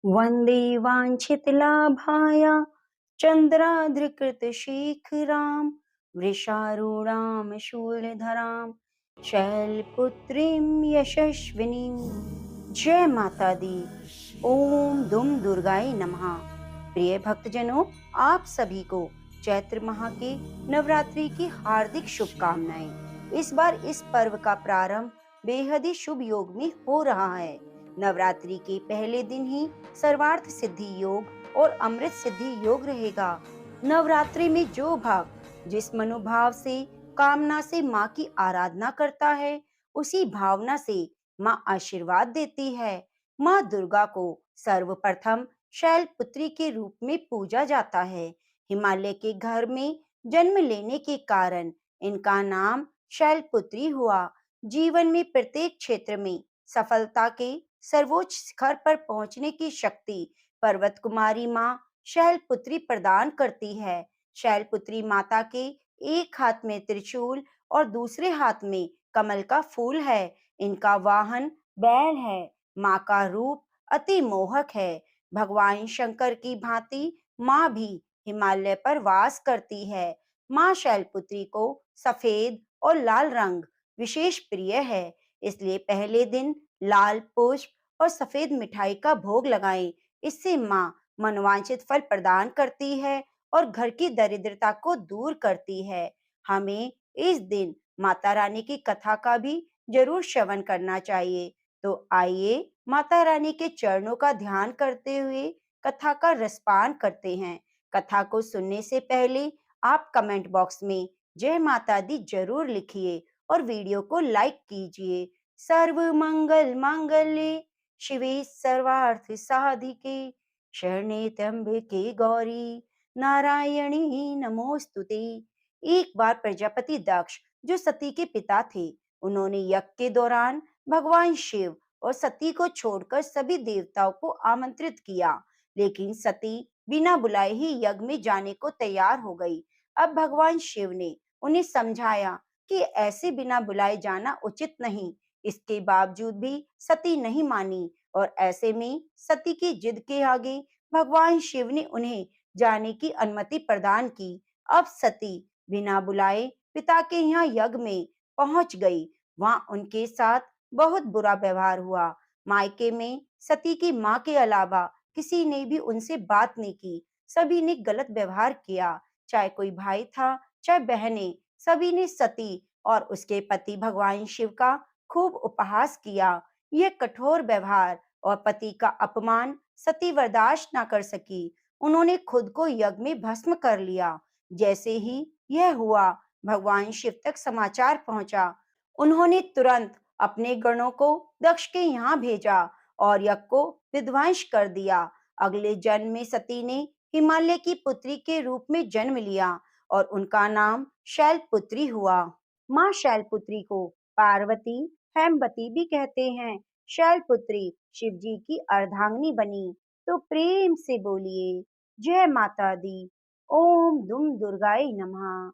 वन्दे वाञ्छितलाभाय चन्द्राद्रिकृतशेखरां वृषारूढां शूलधरां शैलपुत्रीं यशस्विनीं। जय माता दी। ओम दुम दुर्गाय नमः। प्रिय भक्तजनों, आप सभी को चैत्र माह के नवरात्रि की हार्दिक शुभकामनाएं। इस बार इस पर्व का प्रारंभ बेहद ही शुभ योग में हो रहा है। नवरात्रि के पहले दिन ही सर्वार्थ सिद्धि योग और अमृत सिद्धि योग रहेगा। नवरात्रि में जो भक्त जिस मनोभाव से कामना से माँ की आराधना करता है, उसी भावना से माँ आशीर्वाद देती है। माँ दुर्गा को सर्वप्रथम शैलपुत्री के रूप में पूजा जाता है। हिमालय के घर में जन्म लेने के कारण इनका नाम शैलपुत्री हुआ। जीवन में प्रत्येक क्षेत्र में सफलता के सर्वोच्च शिखर पर पहुंचने की शक्ति पर्वत कुमारी माँ शैलपुत्री प्रदान करती है। शैलपुत्री माता के एक हाथ में त्रिशूल और दूसरे हाथ में कमल का फूल है। इनका वाहन बैल है। माँ का रूप अति मोहक है। भगवान शंकर की भांति माँ भी हिमालय पर वास करती है। माँ शैलपुत्री को सफेद और लाल रंग विशेष प्रिय है, इसलिए पहले दिन लाल पुष्प और सफेद मिठाई का भोग लगाएं। इससे माँ मनोवांछित फल प्रदान करती है और घर की दरिद्रता को दूर करती है। हमें इस दिन माता रानी की कथा का भी जरूर श्रवण करना चाहिए। तो आइए माता रानी के चरणों का ध्यान करते हुए कथा का रसपान करते हैं। कथा को सुनने से पहले आप कमेंट बॉक्स में जय माता दी जरूर लिखिए और वीडियो को लाइक कीजिए। सर्व मंगल मांगल्ये शिवे सर्वार्थ साधिके शरणे त्र्यंबके गौरी नारायणी नमोस्तुते। एक बार प्रजापति दक्ष, जो सती के पिता थे, उन्होंने यज्ञ के दौरान भगवान शिव और सती को छोड़कर सभी देवताओं को आमंत्रित किया, लेकिन सती बिना बुलाए ही यज्ञ में जाने को तैयार हो गई। अब भगवान शिव ने उन्हें समझाया कि ऐसे बिना बुलाए जाना उचित नहीं। इसके बावजूद भी सती नहीं मानी और ऐसे में सती की जिद के आगे भगवान शिव ने उन्हें जाने की अनुमति प्रदान की। अब सती बिना बुलाए पिता के यहाँ यज्ञ में पहुंच गई। वहां उनके साथ बहुत बुरा व्यवहार हुआ। मायके में सती की माँ के अलावा किसी ने भी उनसे बात नहीं की। सभी ने गलत व्यवहार किया, चाहे कोई भाई था चाहे बहनें। सभी ने सती और उसके पति भगवान शिव का खूब उपहास किया। यह कठोर व्यवहार और पति का अपमान सती बर्दाश्त न कर सकी। उन्होंने खुद को यज्ञ में भस्म कर लिया। जैसे ही यह हुआ, भगवान शिव तक समाचार पहुंचा। उन्होंने तुरंत अपने गणों को दक्ष के यहाँ भेजा और यज्ञ को विध्वंस कर दिया। अगले जन्म में सती ने हिमालय की पुत्री के रूप में जन्म लिया और उनका नाम शैलपुत्री हुआ। माँ शैलपुत्री को पार्वती हेमवती भी कहते हैं। शैलपुत्री शिव जी की अर्धांगिनी बनी। तो प्रेम से बोलिए जय माता दी। ओम दुम दुर्गाय नमः।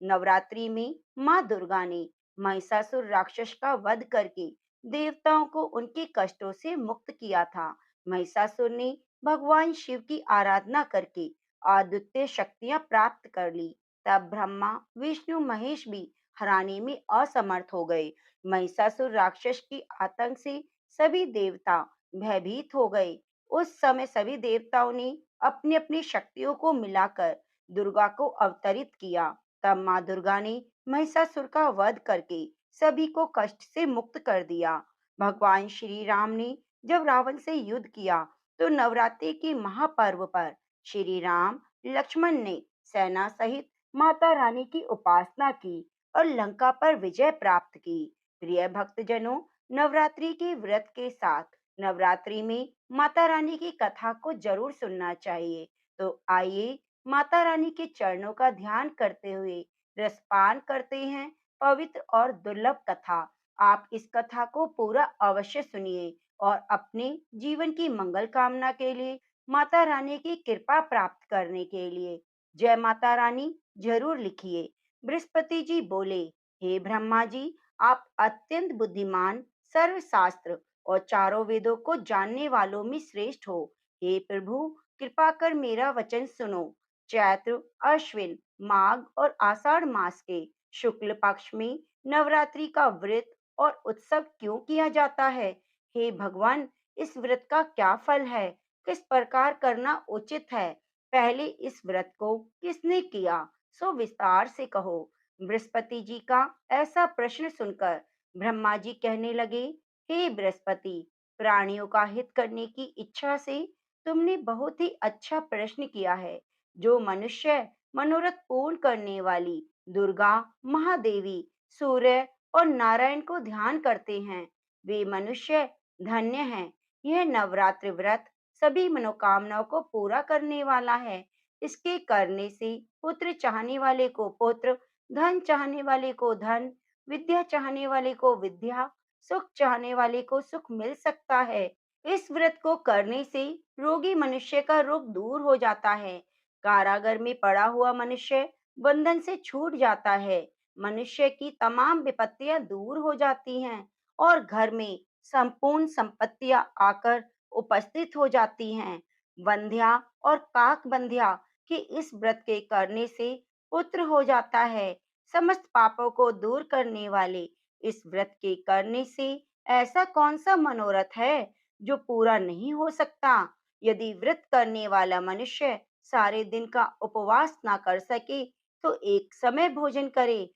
नवरात्रि में माँ दुर्गा ने महिषासुर राक्षस का वध करके देवताओं को उनके कष्टों से मुक्त किया था। महिषासुर ने भगवान शिव की आराधना करके अद्वितीय शक्तियां प्राप्त कर ली। तब ब्रह्मा विष्णु महेश भी हराने में असमर्थ हो गए। महिषासुर राक्षस की आतंक से सभी देवता भयभीत हो गए। उस समय सभी देवताओं ने अपनी अपनी शक्तियों को मिलाकर दुर्गा को अवतरित किया। तब माँ दुर्गा ने महिषासुर का वध करके सभी को कष्ट से मुक्त कर दिया। भगवान श्री राम ने जब रावण से युद्ध किया, तो नवरात्रि के महापर्व पर श्री राम लक्ष्मण ने सेना सहित माता रानी की उपासना की और लंका पर विजय प्राप्त की। प्रिय भक्तजनों, नवरात्रि के व्रत के साथ नवरात्रि में माता रानी की कथा को जरूर सुनना चाहिए। तो आइए माता रानी के चरणों का ध्यान करते हुए रसपान करते हैं पवित्र और दुर्लभ कथा। आप इस कथा को पूरा अवश्य सुनिए और अपने जीवन की मंगल कामना के लिए माता रानी की कृपा प्राप्त करने के लिए जय माता रानी जरूर लिखिए। बृहस्पति जी बोले, हे ब्रह्मा जी, आप अत्यंत बुद्धिमान, सर्वशास्त्र और चारों वेदों को जानने वालों में श्रेष्ठ हो। हे प्रभु, कृपा कर मेरा वचन सुनो। चैत्र, अश्विन, माघ और आषाढ़ मास के शुक्ल पक्ष में नवरात्रि का व्रत और उत्सव क्यों किया जाता है? हे भगवान, इस व्रत का क्या फल है? किस प्रकार करना उचित है? पहले इस व्रत को किसने किया, सो विस्तार से कहो। बृहस्पति जी का ऐसा प्रश्न सुनकर ब्रह्मा जी कहने लगे, हे बृहस्पति, प्राणियों का हित करने की इच्छा से तुमने बहुत ही अच्छा प्रश्न किया है। जो मनुष्य मनोरथ पूर्ण करने वाली दुर्गा, महादेवी, सूर्य और नारायण को ध्यान करते हैं, वे मनुष्य धन्य हैं। यह नवरात्रि व्रत सभी मनोकामनाओं को पूरा करने वाला है। इसके करने से पुत्र चाहने वाले को पुत्र, धन चाहने वाले को धन, विद्या चाहने वाले को विद्या, सुख चाहने वाले को सुख मिल सकता है। इस व्रत को करने से रोगी मनुष्य का रोग दूर हो जाता है। कारागार में पड़ा हुआ मनुष्य बंधन से छूट जाता है। मनुष्य की तमाम विपत्तियां दूर हो जाती हैं और घर में संपूर्ण संपत्तियां आकर उपस्थित हो जाती हैं। बंध्या और काक बंध्या के इस व्रत के करने से पुत्र हो जाता है। समस्त पापों को दूर करने वाले इस व्रत के करने से ऐसा कौन सा मनोरथ है जो पूरा नहीं हो सकता? यदि व्रत करने वाला मनुष्य सारे दिन का उपवास ना कर सके तो एक समय भोजन करे।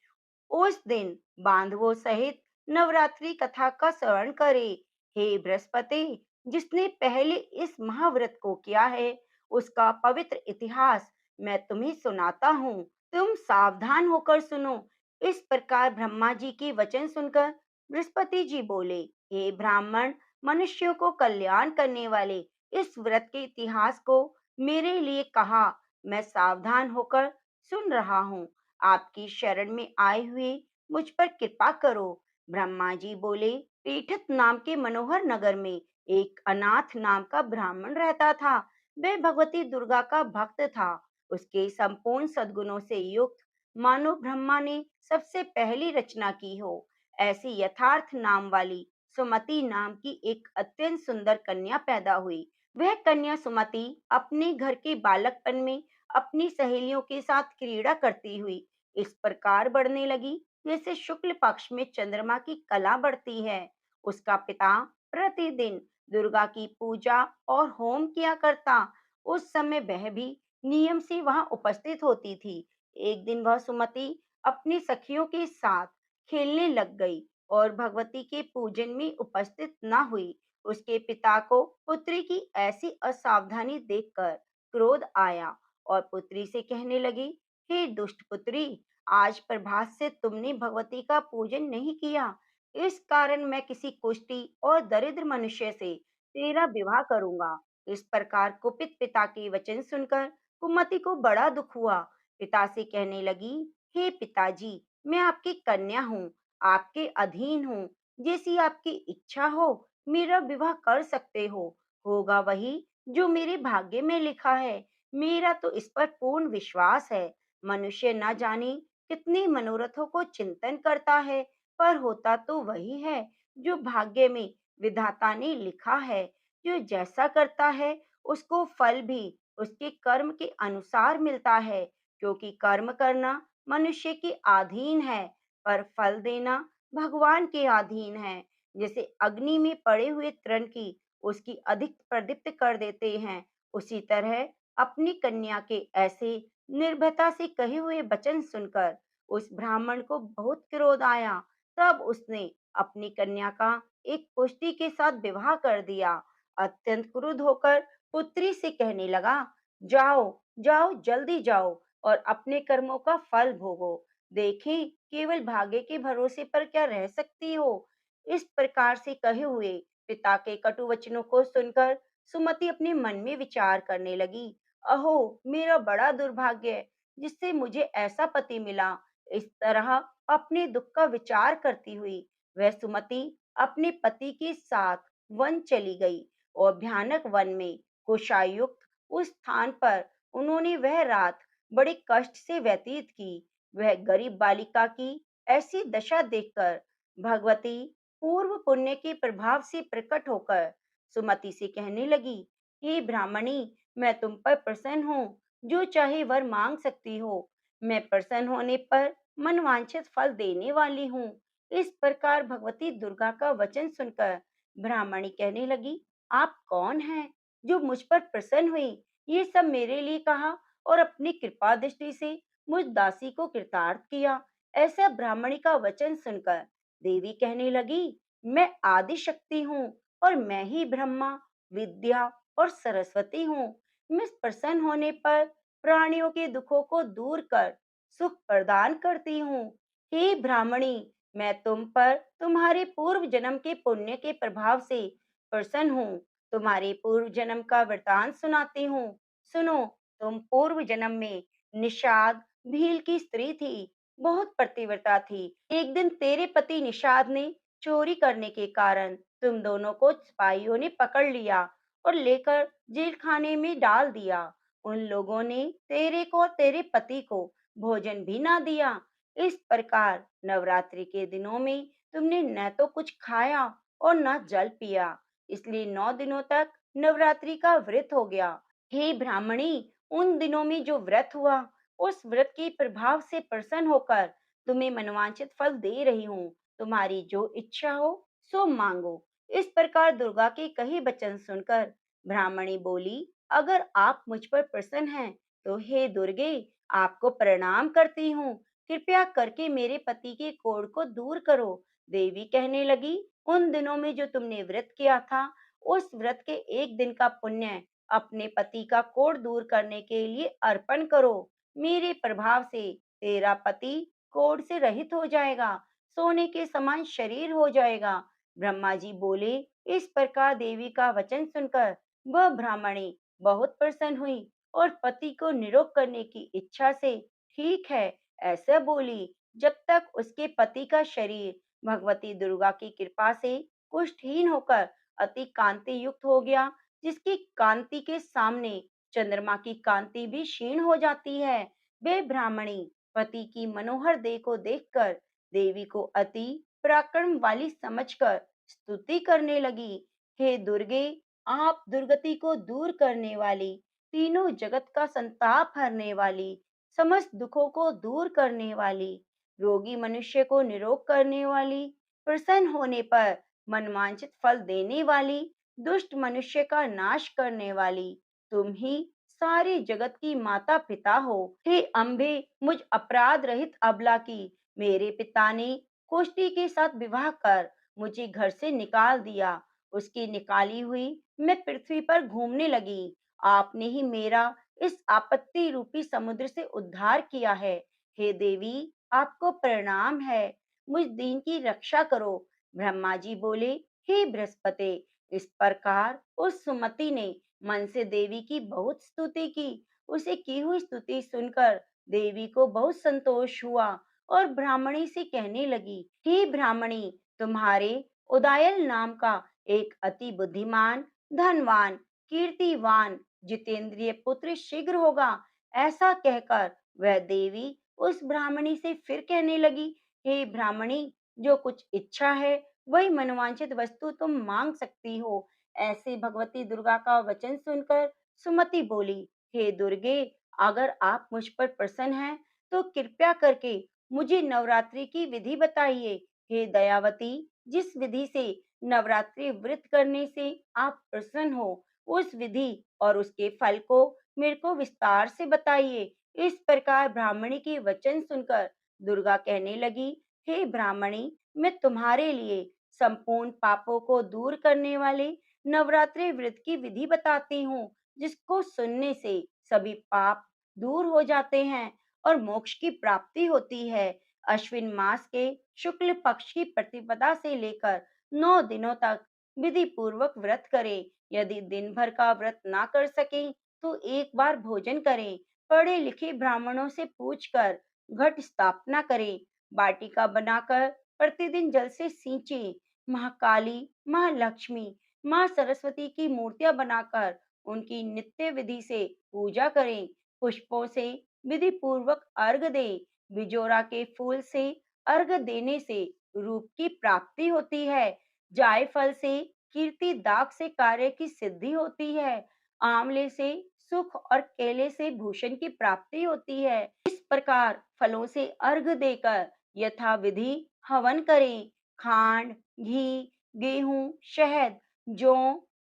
उस दिन बांधवों सहित नवरात्रि कथा का श्रवण करे। हे बृहस्पति, जिसने पहले इस महाव्रत को किया है, उसका पवित्र इतिहास मैं तुम्हें सुनाता हूँ। तुम सावधान होकर सुनो। इस प्रकार ब्रह्मा जी के वचन सुनकर बृहस्पति जी बोले, हे ब्राह्मण, मनुष्यों को कल्याण करने वाले इस व्रत के इतिहास को मेरे लिए कहा। मैं सावधान होकर सुन रहा हूँ। आपकी शरण में आए हुए मुझ पर कृपा करो। ब्रह्मा जी बोले, पीठत नाम के मनोहर नगर में एक अनाथ नाम का ब्राह्मण रहता था। वह भगवती दुर्गा का भक्त था। उसके संपूर्ण सद्गुणों से युक्त मानो ब्रह्मा ने सबसे पहली रचना की हो ऐसी यथार्थ नाम वाली सुमति नाम की एक अत्यंत सुंदर कन्या पैदा हुई। वह कन्या सुमति अपने घर के बालकपन में अपनी सहेलियों के साथ क्रीड़ा करती हुई इस प्रकार बढ़ने लगी जैसे शुक्ल पक्ष में चंद्रमा की कला बढ़ती है। उसका पिता प्रतिदिन दुर्गा की पूजा और होम किया करता। उस समय वह भी नियम से वहां उपस्थित होती थी। एक दिन वह सुमति अपनी सखियों के साथ खेलने लग गई और भगवती के पूजन में उपस्थित न हुई। उसके पिता को पुत्री की ऐसी असावधानी देखकर क्रोध आया और पुत्री से कहने लगी, हे दुष्ट पुत्री, आज प्रभात से तुमने भगवती का पूजन नहीं किया। इस कारण मैं किसी कुष्टी और दरिद्र मनुष्य से तेरा विवाह करूंगा। इस प्रकार कुपित पिता के वचन सुनकर कुमति को बड़ा दुख हुआ। पिता से कहने लगी, हे पिताजी, मैं आपकी कन्या हूँ, आपके अधीन हूँ। जैसी आपकी इच्छा हो मेरा विवाह कर सकते हो। होगा वही जो मेरे भाग्य में लिखा है। मेरा तो इस पर पूर्ण विश्वास है। मनुष्य न जाने कितने मनोरथों को चिंतन करता है, पर होता तो वही है जो भाग्य में विधाता ने लिखा है। जो जैसा करता है उसको फल भी उसके कर्म के अनुसार मिलता है, क्योंकि कर्म करना मनुष्य के अधीन है, पर फल देना भगवान के अधीन है। जैसे अग्नि में पड़े हुए तृण की उसकी अधिक प्रदीप्त कर देते हैं, उसी तरह अपनी कन्या के ऐसे निर्भयता से कहे हुए वचन सुनकर उस ब्राह्मण को बहुत क्रोध आया। तब उसने अपनी कन्या का एक पुष्टि के साथ विवाह कर दिया। अत्यंत क्रुद्ध होकर पुत्री से कहने लगा, जाओ जाओ जल्दी जाओ और अपने कर्मों का फल भोगो। देखें, केवल भाग्य के भरोसे पर क्या रह सकती हो। इस प्रकार से कहे हुए पिता के कटु वचनों को सुनकर सुमति अपने मन में विचार करने लगी, अहो मेरा बड़ा दुर्भाग्य है, जिससे मुझे ऐसा पति मिला। इस तरह अपने दुख का विचार करती हुई वह सुमति अपने पति के साथ वन चली गई और भयानक वन में कुशायुक्त उस स्थान पर उन्होंने वह रात बड़े कष्ट से व्यतीत की। वह गरीब बालिका की ऐसी दशा देखकर भगवती पूर्व पुण्य के प्रभाव से प्रकट होकर सुमति से कहने लगी, हे ब्राह्मणी, मैं तुम पर प्रसन्न हूँ, जो चाहे वर मांग सकती हो। मैं प्रसन्न होने पर मनवांछित फल देने वाली हूँ। इस प्रकार भगवती दुर्गा का वचन सुनकर ब्राह्मणी कहने लगी, आप कौन हैं जो मुझ पर प्रसन्न हुई? ये सब मेरे लिए कहा और अपनी कृपा दृष्टि से मुझ दासी को कृतार्थ किया। ऐसा ब्राह्मणी का वचन सुनकर देवी कहने लगी, मैं आदि शक्ति हूँ और मैं ही ब्रह्मा, विद्या और सरस्वती हूँ। मैं प्रसन्न होने पर प्राणियों के दुखों को दूर कर सुख प्रदान करती हूँ। हे ब्राह्मणी, मैं तुम पर तुम्हारे पूर्व जन्म के पुण्य के प्रभाव से प्रसन्न हूँ। तुम्हारे पूर्व जन्म का वृतांत सुनाती हूँ। सुनो, तुम पूर्व जन्म में निषाद भील की स्त्री थी, बहुत पतिव्रता थी। एक दिन तेरे पति निषाद ने चोरी करने के कारण तुम दोनों को सिपाहियों ने पकड़ लिया और लेकर जेल खाने में डाल दिया। उन लोगों ने तेरे को और तेरे पति को भोजन भी ना दिया। इस प्रकार नवरात्रि के दिनों में तुमने न तो कुछ खाया और न जल पिया, इसलिए 9 दिनों तक नवरात्रि का व्रत हो गया। हे ब्राह्मणी, उन दिनों में जो व्रत हुआ, उस व्रत के प्रभाव से प्रसन्न होकर तुम्हें मनवांछित फल दे रही हूँ। तुम्हारी जो इच्छा हो सो मांगो। इस प्रकार दुर्गा के कहे वचन सुनकर ब्राह्मणी बोली, अगर आप मुझ पर प्रसन्न हैं तो हे दुर्गे, आपको प्रणाम करती हूँ। कृपया करके मेरे पति के कोढ़ को दूर करो। देवी कहने लगी, उन दिनों में जो तुमने व्रत किया था, उस व्रत के एक दिन का पुण्य अपने पति का कोढ़ दूर करने के लिए अर्पण करो। मेरे प्रभाव से तेरा पति कोढ़ से रहित हो जाएगा, सोने के समान शरीर हो जाएगा। ब्रह्मा जी बोले। इस प्रकार देवी का वचन सुनकर वह ब्राह्मणी बहुत प्रसन्न हुई और पति को निरोग करने की इच्छा से ठीक है ऐसा बोली। जब तक उसके पति का शरीर भगवती दुर्गा की कृपा से कुष्ठहीन होकर अति कांति युक्त हो गया, जिसकी कांति के सामने चंद्रमा की कांति भी क्षीण हो जाती है। वे ब्राह्मणी पति की मनोहर देह को देखकर देवी को अति पराक्रम वाली समझकर स्तुति करने लगी। हे दुर्गे, आप दुर्गति को दूर करने वाली, तीनों जगत का संताप हरने वाली, समस्त दुखों को दूर करने वाली, रोगी मनुष्य को निरोग करने वाली, प्रसन्न होने पर मनवांछित फल देने वाली, दुष्ट मनुष्य का नाश करने वाली, तुम ही सारे जगत की माता पिता हो। हे अम्बे, मुझ अपराध रहित अबला की मेरे पिता ने कुष्टी के साथ विवाह कर मुझे घर से निकाल दिया। उसकी निकाली हुई मैं पृथ्वी पर घूमने लगी। आपने ही मेरा इस आपत्ति रूपी समुद्र से उद्धार किया है। हे देवी, आपको प्रणाम है। मुझ दीन की रक्षा करो। ब्रह्मा जी बोले, हे बृहस्पति, इस प्रकार उस सुमति ने मन से देवी की बहुत स्तुति की। उसे की हुई स्तुति सुनकर देवी को बहुत संतोष हुआ और ब्राह्मणी से कहने लगी, हे ब्राह्मणी, तुम्हारे उदायल नाम का एक अति बुद्धिमान, धनवान, कीर्तिवान, जितेंद्रिय पुत्र शीघ्र होगा। ऐसा कहकर वह देवी उस ब्राह्मणी से फिर कहने लगी, हे ब्राह्मणी, जो कुछ इच्छा है वही मनोवांछित वस्तु तुम मांग सकती हो। ऐसे भगवती दुर्गा का वचन सुनकर सुमति बोली, हे दुर्गे, अगर आप मुझ पर प्रसन्न हैं तो कृपया करके मुझे नवरात्रि की विधि बताइए। हे दयावती, जिस विधि से नवरात्रि व्रत करने से आप प्रसन्न हो, उस विधि और उसके फल को मेरे को विस्तार से बताइए। इस प्रकार ब्राह्मणी के वचन सुनकर दुर्गा कहने लगी, हे ब्राह्मणी, मैं तुम्हारे लिए संपूर्ण पापों को दूर करने वाले नवरात्रि व्रत की विधि बताती हूँ, जिसको सुनने से सभी पाप दूर हो जाते हैं और मोक्ष की प्राप्ति होती है। अश्विन मास के शुक्ल पक्ष की प्रतिपदा से लेकर 9 दिनों तक विधि पूर्वक व्रत करें। यदि दिन भर का व्रत ना कर सके तो एक बार भोजन करें। पढ़े लिखे ब्राह्मणों से पूछकर घट स्थापना करें। वाटिका बनाकर प्रतिदिन जल से सींचे। महाकाली, महालक्ष्मी, माँ सरस्वती की मूर्तियां बनाकर उनकी नित्य विधि से पूजा करें। पुष्पों से विधि पूर्वक अर्घ दें। बिजोरा के फूल से अर्घ देने से रूप की प्राप्ति होती है। जायफल से कीर्ति, दाग से कार्य की सिद्धि होती है। आंवले से सुख और केले से भूषण की प्राप्ति होती है। इस प्रकार फलों से अर्घ देकर यथा विधि हवन करें। खांड, घी, गेहूं, शहद, जौ,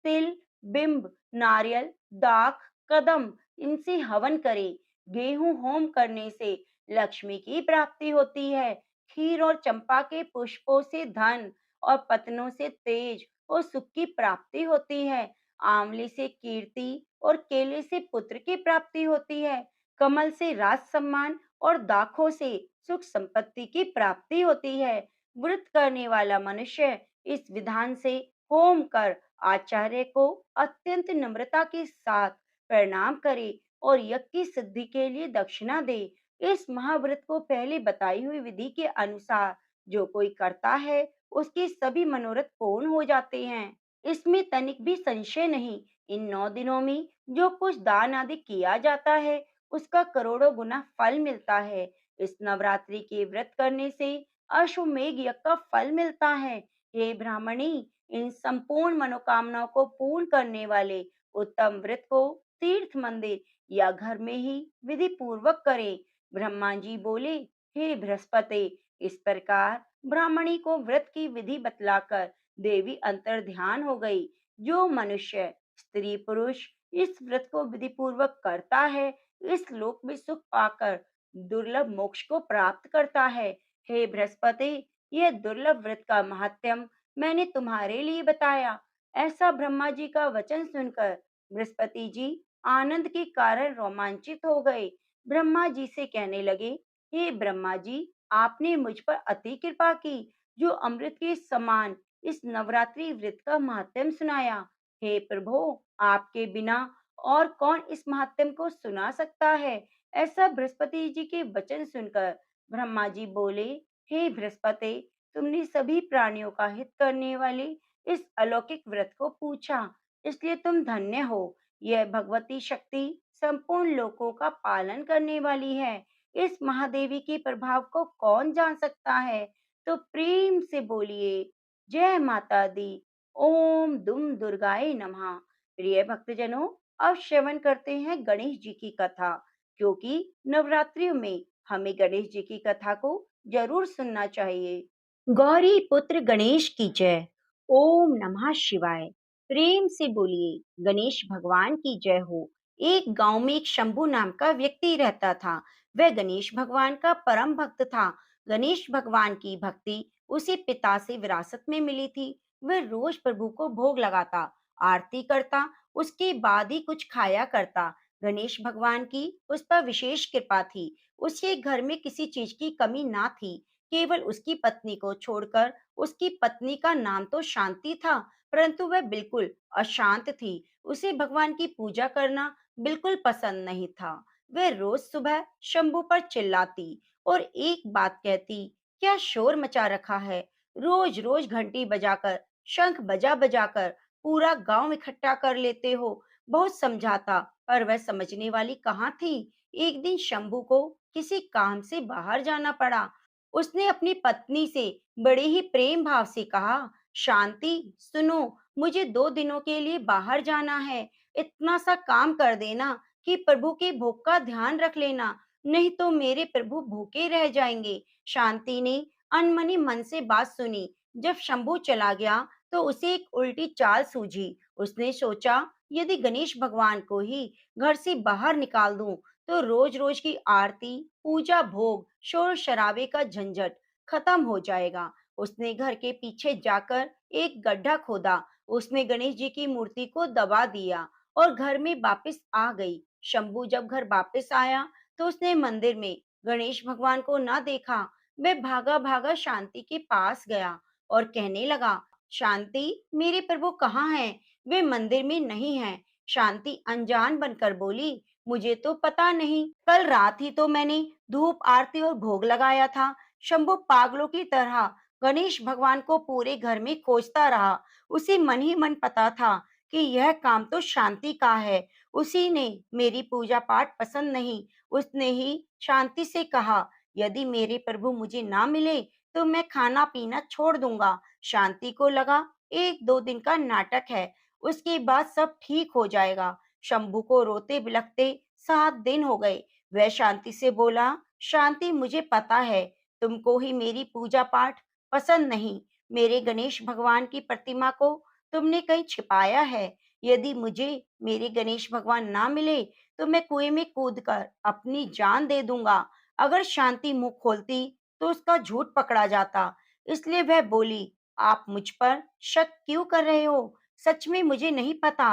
तिल, बिंब, नारियल, दाख, कदम, इनसे हवन करें। गेहूं होम करने से लक्ष्मी की प्राप्ति होती है। खीर और चंपा के पुष्पों से धन और पत्तों से तेज और सुख की प्राप्ति होती है। आंवले से कीर्ति और केले से पुत्र की प्राप्ति होती है। कमल से राज सम्मान और दाखों से सुख संपत्ति की प्राप्ति होती है। व्रत करने वाला मनुष्य इस विधान से होम कर आचार्य को अत्यंत नम्रता के साथ प्रणाम करे और यज्ञ की सिद्धि के लिए दक्षिणा दे। इस महाव्रत को पहले बताई हुई विधि के अनुसार जो कोई करता है, उसके सभी मनोरथ पूर्ण हो जाते हैं। इसमें तनिक भी संशय नहीं। इन 9 दिनों में जो कुछ दान आदि किया जाता है, उसका करोड़ों गुना फल मिलता है। इस नवरात्रि के व्रत करने से अश्वमेध यज्ञ का फल मिलता है। हे ब्राह्मणी, इन संपूर्ण मनोकामनाओं को पूर्ण करने वाले उत्तम व्रत को तीर्थ, मंदिर या घर में ही विधि पूर्वक करें। ब्रह्मा जी बोले, हे बृहस्पति, इस प्रकार ब्राह्मणी को व्रत की विधि बतलाकर देवी अंतर ध्यान हो गई। जो मनुष्य, स्त्री पुरुष इस व्रत को विधि पूर्वक करता है, इस लोक में सुख पाकर दुर्लभ मोक्ष को प्राप्त करता है। हे बृहस्पति, यह दुर्लभ व्रत का महात्म्य मैंने तुम्हारे लिए बताया। ऐसा ब्रह्मा जी का वचन सुनकर बृहस्पति जी आनंद के कारण रोमांचित हो गए। ब्रह्मा जी से कहने लगे, हे ब्रह्मा जी, आपने मुझ पर अति कृपा की, जो अमृत के समान इस नवरात्रि व्रत का महात्म्य सुनाया। हे प्रभु, आपके बिना और कौन इस महात्म्य को सुना सकता है। ऐसा बृहस्पति जी के वचन सुनकर ब्रह्मा जी बोले, हे बृहस्पति, तुमने सभी प्राणियों का हित करने वाले इस अलौकिक व्रत को पूछा, इसलिए तुम धन्य हो। यह भगवती शक्ति संपूर्ण लोकों का पालन करने वाली है। इस महादेवी के प्रभाव को कौन जान सकता है। तो प्रेम से बोलिए, जय माता दी। ओम दुम दुर्गाए नमः। प्रिय भक्तजनों, अब श्रवण करते हैं गणेश जी की कथा, क्योंकि नवरात्रियों में हमें गणेश जी की कथा को जरूर सुनना चाहिए। गौरी पुत्र गणेश की जय। ओम नमः शिवाय। प्रेम से बोलिए, गणेश भगवान की जय हो। एक गांव में एक शंभू नाम का व्यक्ति रहता था। वह गणेश भगवान का परम भक्त था। गणेश भगवान की भक्ति उसे पिता से विरासत में मिली थी। वह रोज प्रभु को भोग लगाता, आरती करता, उसके बाद ही कुछ खाया करता। गणेश भगवान की उस पर विशेष कृपा थी। उसके घर में किसी चीज की कमी ना थी। केवल उसकी पत्नी को छोड़कर। उसकी पत्नी का नाम तो शांति था, परंतु वह बिल्कुल अशांत थी। उसे भगवान की पूजा करना बिल्कुल पसंद नहीं था। वह रोज सुबह शंभू पर चिल्लाती और एक बात कहती, क्या शोर मचा रखा है। रोज रोज घंटी बजाकर, शंख बजा बजाकर पूरा गांव इकट्ठा कर लेते हो। बहुत समझाता, पर वह समझने वाली कहाँ थी। एक दिन शंभू को किसी काम से बाहर जाना पड़ा। उसने अपनी पत्नी से बड़े ही प्रेम भाव से कहा, शांति सुनो, मुझे 2 दिनों के लिए बाहर जाना है। इतना सा काम कर देना कि प्रभु के भोग का ध्यान रख लेना, नहीं तो मेरे प्रभु भूखे रह जाएंगे। शांति ने अनमनी मन से बात सुनी। जब शंभू चला गया तो उसे एक उल्टी चाल सूझी। उसने सोचा, यदि गणेश भगवान को ही घर से बाहर निकाल दूं, तो रोज रोज की आरती, पूजा, भोग, शोर शराबे का झंझट खत्म हो जाएगा। उसने घर के पीछे जाकर एक गड्ढा खोदा, उसमें गणेश जी की मूर्ति को दबा दिया और घर में वापस आ गई। शंभू जब घर वापस आया तो उसने मंदिर में गणेश भगवान को ना देखा। वह भागा भागा शांति के पास गया और कहने लगा, शांति, मेरे प्रभु कहाँ हैं? वे मंदिर में नहीं हैं। शांति अनजान बनकर बोली, मुझे तो पता नहीं, कल रात ही तो मैंने धूप, आरती और भोग लगाया था। शंभू पागलों की तरह गणेश भगवान को पूरे घर में खोजता रहा। उसे मन ही मन पता था कि यह काम तो शांति का है। उसी ने मेरी पूजा पाठ पसंद नहीं। उसने ही शांति से कहा, यदि मेरे प्रभु मुझे ना मिले तो मैं खाना पीना छोड़ दूंगा। शांति को लगा 1-2 दिन का नाटक है, उसके बाद सब ठीक हो जाएगा। शंभू को रोते बिलखते 7 दिन हो गए। वह शांति से बोला, शांति, मुझे पता है तुमको ही मेरी पूजा पाठ पसंद नहीं। मेरे गणेश भगवान की प्रतिमा को तुमने कहीं छिपाया है। यदि मुझे मेरे गणेश भगवान ना मिले तो मैं कुएं में कूदकर अपनी जान दे दूंगा। अगर शांति मुंह खोलती तो उसका झूठ पकड़ा जाता। इसलिए वह बोली, आप मुझ पर शक क्यों कर रहे हो? सच में मुझे नहीं पता।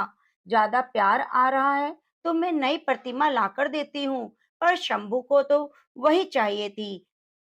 ज्यादा प्यार आ रहा है तो मैं नई प्रतिमा लाकर देती हूँ, पर शंभू को तो वही चाहिए थी।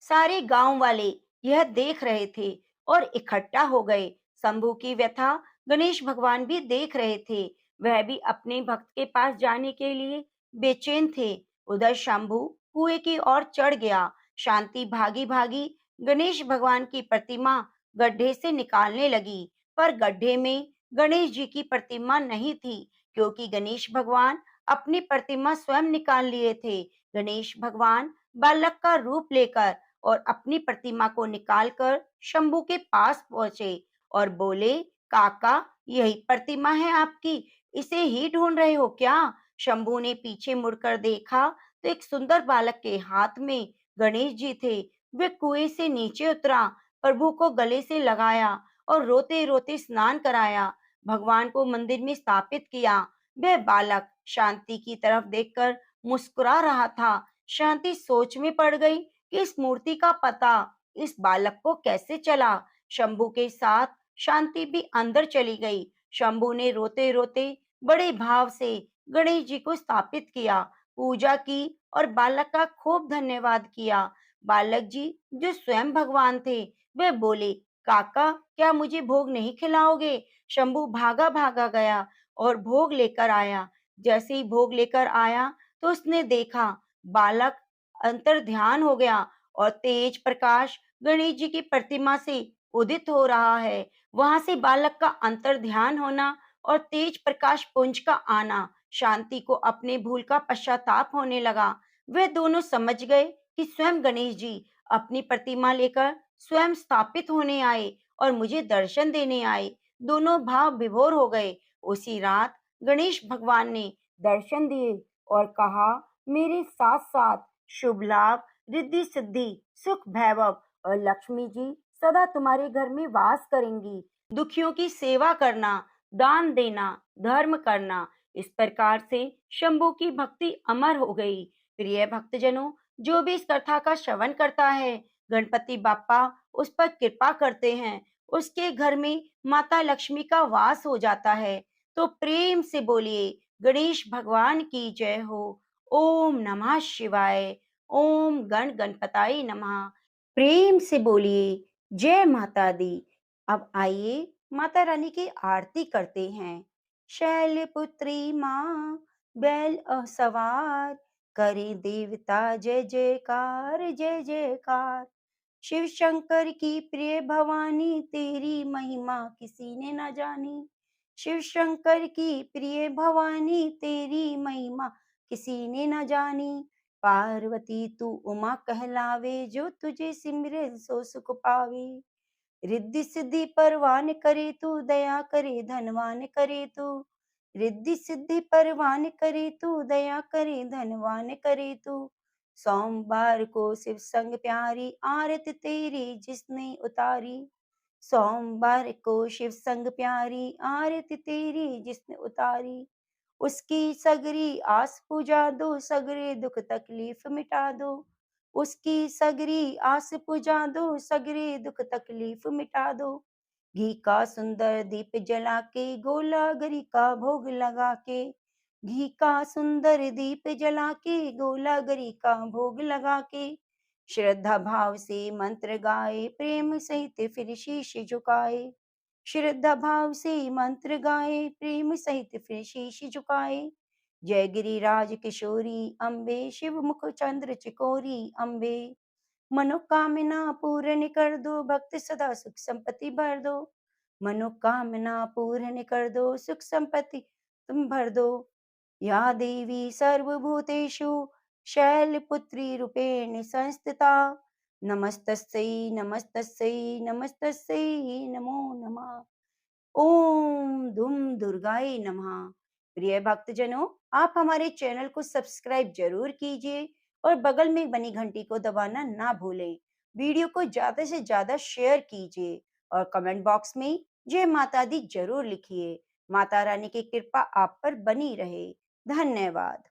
सारे गांव वाले यह देख रहे थे और इकट्ठा हो गए। शंभू की व्यथा गणेश भगवान भी देख रहे थे। वह भी अपने भक्त के पास जाने के लिए बेचैन थे। उधर शंभू कुएं की ओर चढ़ गया। शांति भागी भागी गणेश भगवान की प्रतिमा गड्ढे से निकालने लगी, पर गड्ढे में गणेश जी की प्रतिमा नहीं थी, क्योंकि गणेश भगवान अपनी प्रतिमा स्वयं निकाल लिए थे। गणेश भगवान बालक का रूप लेकर और अपनी प्रतिमा को निकालकर शंभू के पास पहुंचे और बोले, काका, यही प्रतिमा है आपकी, इसे ही ढूंढ रहे हो क्या? शंभू ने पीछे मुड़कर देखा तो एक सुंदर बालक के हाथ में गणेश जी थे। वे कुएं से नीचे उतरा, प्रभु को गले से लगाया और रोते रोते स्नान कराया, भगवान को मंदिर में स्थापित किया। वह बालक शांति की तरफ देखकर मुस्कुरा रहा था। शांति सोच में पड़ गई कि इस मूर्ति का पता इस बालक को कैसे चला। शंभू के साथ शांति भी अंदर चली गई। शंभू ने रोते रोते बड़े भाव से गणेश जी को स्थापित किया, पूजा की और बालक का खूब धन्यवाद किया। बालक जी, जो स्वयं भगवान थे, वे बोले, काका, क्या मुझे भोग नहीं खिलाओगे? शंभू भागा भागा गया और भोग लेकर आया। जैसे ही भोग लेकर आया तो उसने देखा बालक अंतर ध्यान हो गया और तेज प्रकाश गणेश जी की प्रतिमा से उदित हो रहा है। वहां से बालक का अंतर ध्यान होना और तेज प्रकाश पुंज का आना, शांति को अपने भूल का पश्चाताप होने लगा। वे दोनों समझ गए कि स्वयं गणेश जी अपनी प्रतिमा लेकर स्वयं स्थापित होने आए और मुझे दर्शन देने आए। दोनों भाव विभोर हो गए। उसी रात गणेश भगवान ने दर्शन दिए और कहा, मेरे साथ साथ शुभ लाभ, रिद्धि सिद्धि, सुख वैभव और लक्ष्मी जी सदा तुम्हारे घर में वास करेंगी। दुखियों की सेवा करना, दान देना, धर्म करना। इस प्रकार से शंभू की भक्ति अमर हो गई। प्रिय भक्तजनों, जो भी इस कथा का श्रवण करता है, गणपति बाप्पा उस पर कृपा करते हैं, उसके घर में माता लक्ष्मी का वास हो जाता है। तो प्रेम से बोलिए, गणेश भगवान की जय हो। ओम नमः शिवाय। ओम गण गणपताय नमः। प्रेम से बोलिए, जय माता दी। अब आइए माता रानी की आरती करते हैं। शैलपुत्री माँ बैल सवार, करे देवता जय जयकार, जय जयकार। शिव शंकर की प्रिय भवानी, तेरी महिमा किसी ने न जानी। शिव शंकर की प्रिय भवानी, तेरी महिमा किसी ने न जानी। पार्वती तू उमा कहलावे, जो तुझे सिमरे सो सुख पावे। रिद्धि सिद्धि परवान करे तू, दया करे धनवान करे तू। रिद्धि सिद्धि परवान करे तू, दया करे धनवान करे तू। सोमवार को शिव संग प्यारी, आरती तेरी जिसने उतारी। सोमवार को शिव संग प्यारी, आरती तेरी जिसने उतारी। उसकी सगरी आस पुजा दो, सगरे दुख तकलीफ मिटा दो। उसकी सगरी आस पुजा दो, सगरे दुख तकलीफ मिटा दो। घी का सुंदर दीप जला के, गोला गरी का भोग लगा के। घी का सुंदर दीप जला के, गोला गरी का भोग लगा के। श्रद्धा भाव से मंत्र गाए, प्रेम सहित फिर शीश झुकाए। श्रद्धा भाव से मंत्र गाए, प्रेम सहित फिर शीश झुकाए। जय गिरिराज किशोरी अम्बे, शिव मुख चंद्र चिकोरी अम्बे। मनोकामना पूर्ण कर दो, भक्त सदा सुख संपत्ति भर दो। मनोकामना पूर्ण कर दो, सुख संपत्ति तुम भर दो। या देवी सर्वभूतेषु शैलपुत्री रूपेण संस्थिता, नमस्तस्यै नमस्तस्यै नमस्तस्यै नमो नमः। ओम दुम दुर्गाय नमः। प्रिय भक्तजनों, आप हमारे चैनल को सब्सक्राइब जरूर कीजिए और बगल में बनी घंटी को दबाना ना भूलें। वीडियो को ज्यादा से ज्यादा शेयर कीजिए और कमेंट बॉक्स में जय माता दी जरूर लिखिए। माता रानी की कृपा आप पर बनी रहे। धन्यवाद।